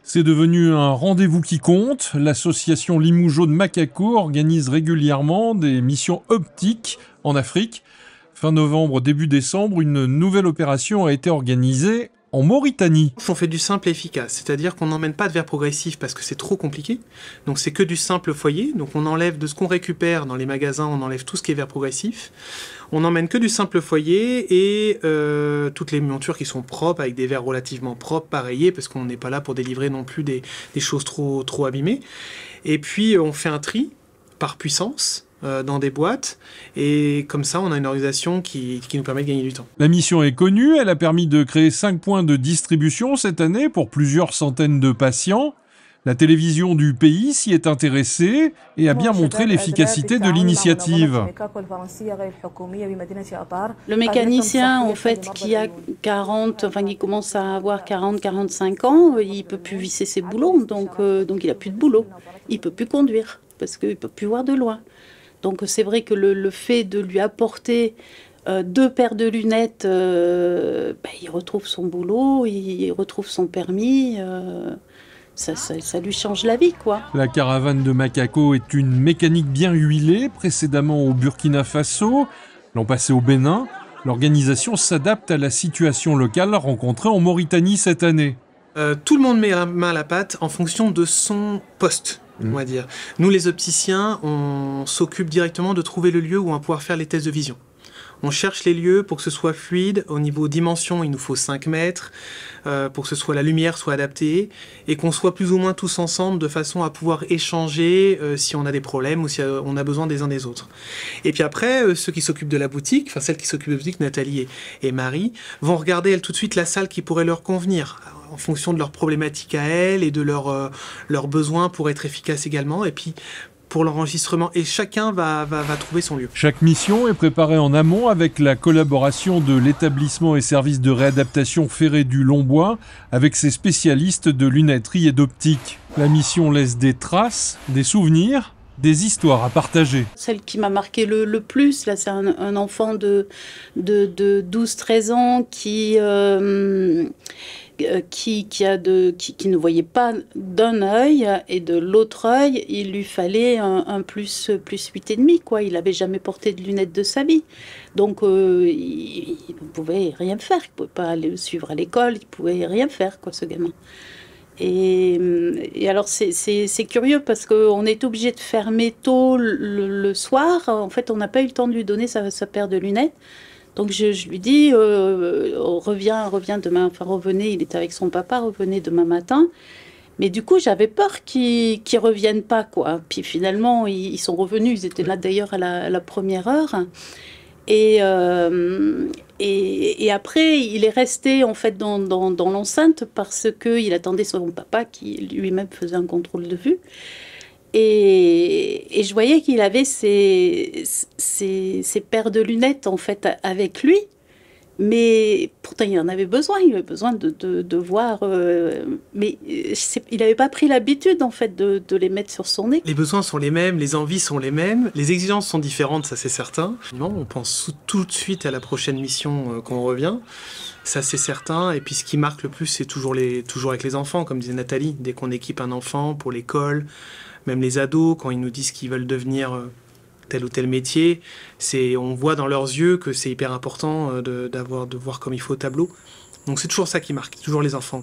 C'est devenu un rendez-vous qui compte. L'association Limougeot de Macaco organise régulièrement des missions optiques en Afrique. Fin novembre, début décembre, une nouvelle opération a été organisée en Mauritanie. On fait du simple et efficace, c'est-à-dire qu'on n'emmène pas de verre progressif parce que c'est trop compliqué. Donc c'est que du simple foyer. Donc on enlève de ce qu'on récupère dans les magasins, on enlève tout ce qui est verre progressif. On n'emmène que du simple foyer et toutes les montures qui sont propres, avec des verres relativement propres, pareillés, parce qu'on n'est pas là pour délivrer non plus des choses trop abîmées. Et puis on fait un tri par puissance dans des boîtes, et comme ça on a une organisation qui nous permet de gagner du temps. La mission est connue, elle a permis de créer 5 points de distribution cette année pour plusieurs centaines de patients. La télévision du pays s'y est intéressée et a bien montré l'efficacité de l'initiative. Le mécanicien, en fait, qui commence à avoir 40-45 ans, il peut plus visser ses boulons, donc il a plus de boulot. Il peut plus conduire parce qu'il peut plus voir de loin. Donc c'est vrai que le fait de lui apporter 2 paires de lunettes, il retrouve son boulot, il retrouve son permis, ça lui change la vie, quoi. La caravane de Macaco est une mécanique bien huilée, précédemment au Burkina Faso, l'an passé au Bénin. L'organisation s'adapte à la situation locale rencontrée en Mauritanie cette année. Tout le monde met la main à la pâte en fonction de son poste. On va dire. Nous, les opticiens, on s'occupe directement de trouver le lieu où on va pouvoir faire les tests de vision. On cherche les lieux pour que ce soit fluide. Au niveau dimension, il nous faut 5 mètres pour que la lumière soit adaptée et qu'on soit plus ou moins tous ensemble de façon à pouvoir échanger si on a des problèmes ou si on a besoin des uns des autres. Et puis après, ceux qui s'occupent de la boutique, enfin celles qui s'occupent de la boutique, Nathalie et Marie, vont regarder elles tout de suite la salle qui pourrait leur convenir en fonction de leurs problématiques à elles et de leurs besoins pour être efficaces également. Et puis pour l'enregistrement, et chacun va trouver son lieu. Chaque mission est préparée en amont avec la collaboration de l'établissement et service de réadaptation Ferré du Longbois avec ses spécialistes de lunetterie et d'optique. La mission laisse des traces, des souvenirs, des histoires à partager. Celle qui m'a marqué le plus, là, c'est un enfant de 12-13 ans qui ne voyait pas d'un œil, et de l'autre œil, il lui fallait un plus 8,5, quoi. Il n'avait jamais porté de lunettes de sa vie. Donc, il ne pouvait rien faire. Il ne pouvait pas aller le suivre à l'école, il ne pouvait rien faire, quoi, ce gamin. Et alors, c'est curieux parce qu'on est obligé de fermer tôt le soir. En fait, on n'a pas eu le temps de lui donner sa paire de lunettes. Donc je lui dis, reviens demain, enfin revenez, il était avec son papa, revenez demain matin. Mais du coup, j'avais peur qu'ils reviennent pas, quoi. Puis finalement, ils sont revenus, ils étaient là d'ailleurs à la première heure. Et après, il est resté en fait dans l'enceinte parce qu'il attendait son papa qui lui-même faisait un contrôle de vue. Et je voyais qu'il avait ses paires de lunettes en fait avec lui, mais pourtant il en avait besoin. Il avait besoin de voir, mais il n'avait pas pris l'habitude en fait de les mettre sur son nez. Les besoins sont les mêmes, les envies sont les mêmes, les exigences sont différentes, ça c'est certain. On pense tout de suite à la prochaine mission qu'on revient. Ça c'est certain, et puis ce qui marque le plus c'est toujours avec les enfants, comme disait Nathalie, dès qu'on équipe un enfant pour l'école, même les ados, quand ils nous disent qu'ils veulent devenir tel ou tel métier, on voit dans leurs yeux que c'est hyper important de voir comme il faut au tableau. Donc c'est toujours ça qui marque, toujours les enfants.